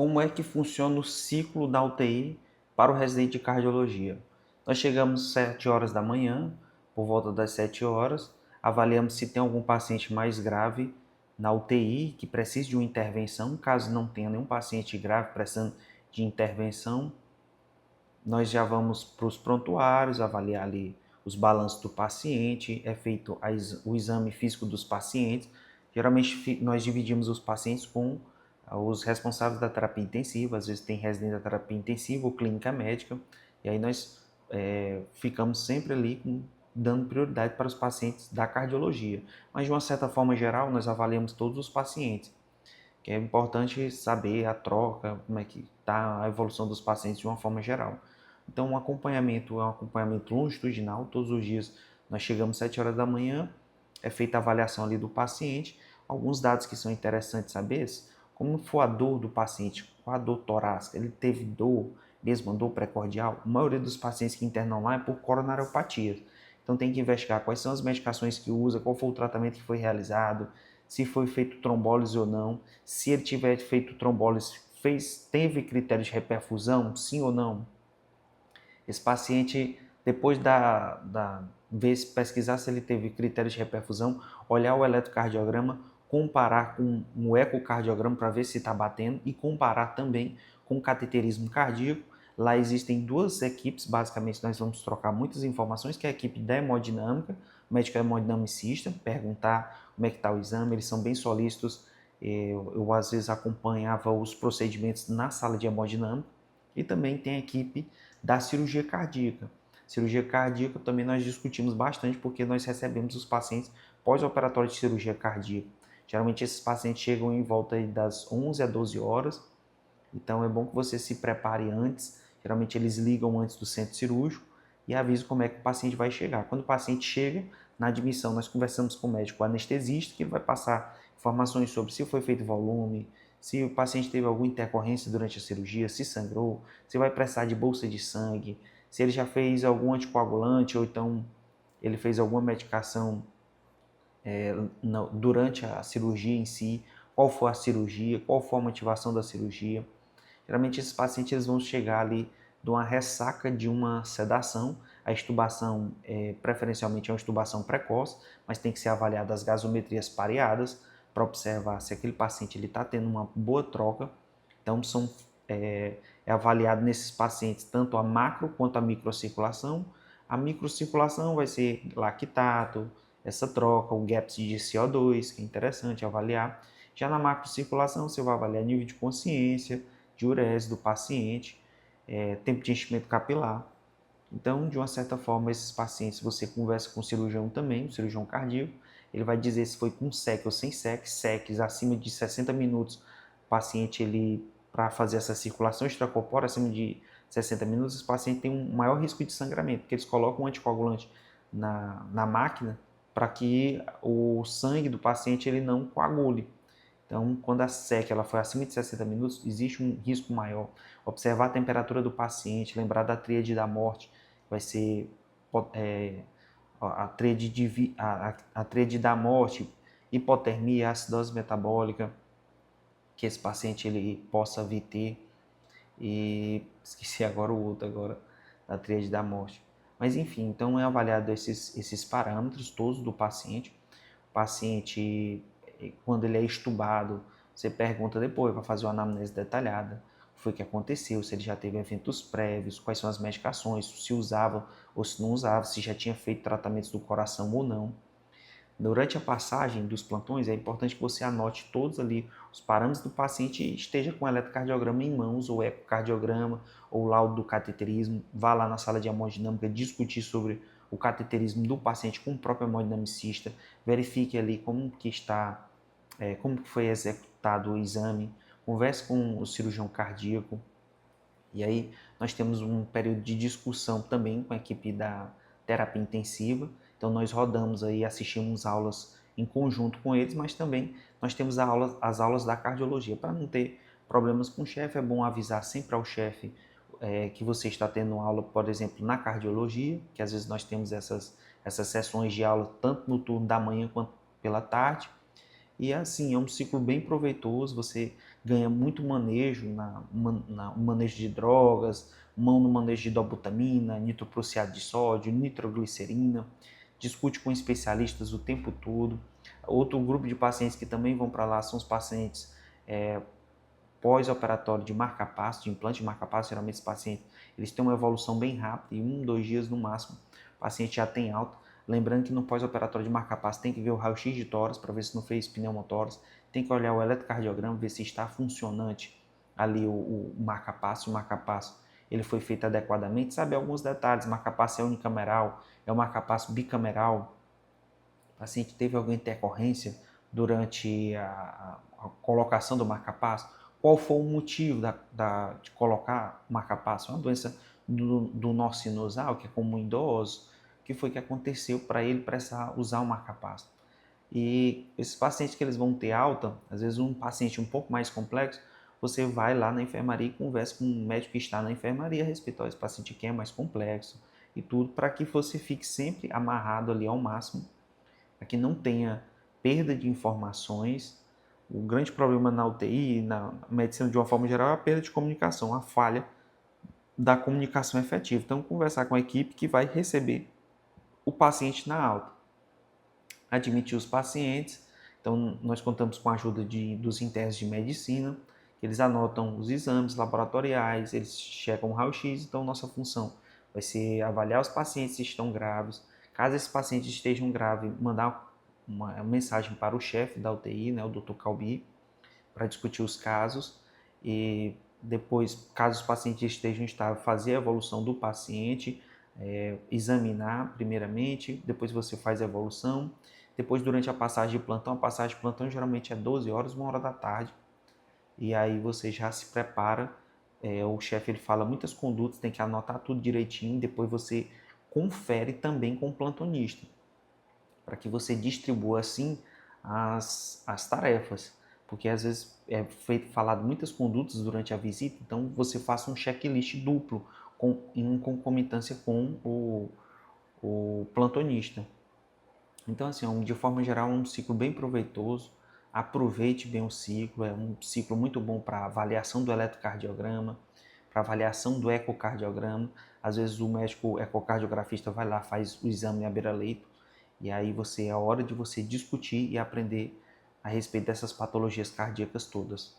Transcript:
Como é que funciona o ciclo da UTI para o residente de cardiologia? Nós chegamos às 7 horas da manhã, por volta das 7 horas, avaliamos se tem algum paciente mais grave na UTI que precise de uma intervenção. Caso não tenha nenhum paciente grave precisando de intervenção, nós já vamos para os prontuários, avaliar ali os balanços do paciente, é feito o exame físico dos pacientes. Geralmente nós dividimos os pacientes com os responsáveis da terapia intensiva, às vezes tem residente da terapia intensiva ou clínica médica, e aí nós ficamos sempre ali dando prioridade para os pacientes da cardiologia. Mas de uma certa forma geral, nós avaliamos todos os pacientes, que é importante saber a troca, como é que está a evolução dos pacientes de uma forma geral. Então, o acompanhamento é um acompanhamento longitudinal, todos os dias nós chegamos às 7 horas da manhã, é feita a avaliação ali do paciente, alguns dados que são interessantes saber, como for a dor do paciente, qual a dor torácica, ele teve dor, mesmo a dor precordial, a maioria dos pacientes que internam lá é por coronariopatia. Então tem que investigar quais são as medicações que usa, qual foi o tratamento que foi realizado, se foi feito trombólise ou não, se ele tiver feito trombólise, teve critério de reperfusão, sim ou não. Esse paciente, depois pesquisar se ele teve critério de reperfusão, olhar o eletrocardiograma, comparar com um ecocardiograma para ver se está batendo e comparar também com o cateterismo cardíaco. Lá existem duas equipes, basicamente nós vamos trocar muitas informações, que é a equipe da hemodinâmica, o médico hemodinamicista, perguntar como é que está o exame, eles são bem solícitos. Eu às vezes acompanhava os procedimentos na sala de hemodinâmica, e também tem a equipe da cirurgia cardíaca. Cirurgia cardíaca também nós discutimos bastante, porque nós recebemos os pacientes pós-operatório de cirurgia cardíaca. Geralmente esses pacientes chegam em volta das 11 a 12 horas, então é bom que você se prepare antes. Geralmente eles ligam antes do centro cirúrgico e avisam como é que o paciente vai chegar. Quando o paciente chega, na admissão nós conversamos com o médico anestesista, que ele vai passar informações sobre se foi feito volume, se o paciente teve alguma intercorrência durante a cirurgia, se sangrou, se vai precisar de bolsa de sangue, se ele já fez algum anticoagulante ou então ele fez alguma medicação durante a cirurgia em si, qual foi a cirurgia, qual foi a motivação da cirurgia. Geralmente esses pacientes eles vão chegar ali de uma ressaca de uma sedação. A extubação, preferencialmente, é uma extubação precoce, mas tem que ser avaliada as gasometrias pareadas para observar se aquele paciente está tendo uma boa troca. Então, é avaliado nesses pacientes tanto a macro quanto a microcirculação. A microcirculação vai ser lactato, essa troca, o gap de CO2, que é interessante avaliar. Já na macrocirculação, você vai avaliar nível de consciência, de urese do paciente, tempo de enchimento capilar. Então, de uma certa forma, esses pacientes, você conversa com o cirurgião também, o cirurgião cardíaco, ele vai dizer se foi com SEC ou sem SEC, SECs acima de 60 minutos, o paciente, para fazer essa circulação extracorpórea, acima de 60 minutos, esse paciente tem um maior risco de sangramento, porque eles colocam um anticoagulante na máquina para que o sangue do paciente ele não coagule. Então, quando a SEC ela foi acima de 60 minutos, existe um risco maior. Observar a temperatura do paciente, lembrar da tríade da morte, vai ser a tríade da morte, hipotermia, acidose metabólica, que esse paciente ele possa vir ter, e esqueci agora o outro agora, da tríade da morte. Mas enfim, então é avaliado esses parâmetros todos do paciente. O paciente, quando ele é estubado, você pergunta depois, vai fazer uma anamnese detalhada, o que foi que aconteceu, se ele já teve eventos prévios, quais são as medicações, se usava ou se não usava, se já tinha feito tratamentos do coração ou não. Durante a passagem dos plantões, é importante que você anote todos ali os parâmetros do paciente e esteja com o eletrocardiograma em mãos, ou ecocardiograma, ou laudo do cateterismo. Vá lá na sala de hemodinâmica discutir sobre o cateterismo do paciente com o próprio hemodinamicista. Verifique ali como que está, como que foi executado o exame. Converse com o cirurgião cardíaco. E aí nós temos um período de discussão também com a equipe da terapia intensiva. Então nós rodamos aí, assistimos aulas em conjunto com eles, mas também nós temos as aulas da cardiologia. Para não ter problemas com o chefe, é bom avisar sempre ao chefe que você está tendo aula, por exemplo, na cardiologia, que às vezes nós temos essas sessões de aula tanto no turno da manhã quanto pela tarde. E assim, é um ciclo bem proveitoso, você ganha muito manejo no manejo de drogas, mão no manejo de dobutamina, nitroprusiato de sódio, nitroglicerina, discute com especialistas o tempo todo. Outro grupo de pacientes que também vão para lá são os pacientes pós-operatório de marca-passo, de implante de marca-passo. Geralmente esses pacientes eles têm uma evolução bem rápida, em 1, 2 dias no máximo, o paciente já tem alta. Lembrando que no pós-operatório de marca-passo tem que ver o raio-x de tórax para ver se não fez pneumotórax, tem que olhar o eletrocardiograma, ver se está funcionante ali o marca-passo. O marca-passo ele foi feito adequadamente, sabe alguns detalhes, marca-passo é unicameral, é um marca-passo bicameral, o paciente teve alguma intercorrência durante a colocação do marca-passo, qual foi o motivo de colocar marca-passo, uma doença do nó sinusal, que é comum em idosos, o que foi que aconteceu para ele precisar usar o marca-passo. E esses pacientes que eles vão ter alta, às vezes um paciente um pouco mais complexo, você vai lá na enfermaria e conversa com um médico que está na enfermaria a respeito desse paciente que é mais complexo e tudo, para que você fique sempre amarrado ali ao máximo, para que não tenha perda de informações. O grande problema na UTI, na medicina de uma forma geral, é a perda de comunicação, a falha da comunicação efetiva. Então, conversar com a equipe que vai receber o paciente na alta. Admitir os pacientes. Então, nós contamos com a ajuda dos internos de medicina, que eles anotam os exames laboratoriais, eles checam o raio-x. Então, nossa função vai ser avaliar os pacientes se estão graves. Caso esses pacientes estejam graves, mandar uma mensagem para o chefe da UTI, né, o Dr. Calbi, para discutir os casos. E depois, caso os pacientes estejam estáveis, fazer a evolução do paciente, examinar primeiramente, depois você faz a evolução. Depois, durante a passagem de plantão geralmente é 12 horas, 1 hora da tarde, e aí você já se prepara, o chefe ele fala muitas condutas, tem que anotar tudo direitinho, depois você confere também com o plantonista, para que você distribua assim as tarefas, porque às vezes falado muitas condutas durante a visita, então você faça um checklist duplo em concomitância com o plantonista. Então, assim, de forma geral, é um ciclo bem proveitoso. Aproveite bem o ciclo, é um ciclo muito bom para avaliação do eletrocardiograma, para avaliação do ecocardiograma. Às vezes o médico ecocardiografista vai lá, faz o exame à beira-leito, e aí é a hora de você discutir e aprender a respeito dessas patologias cardíacas todas.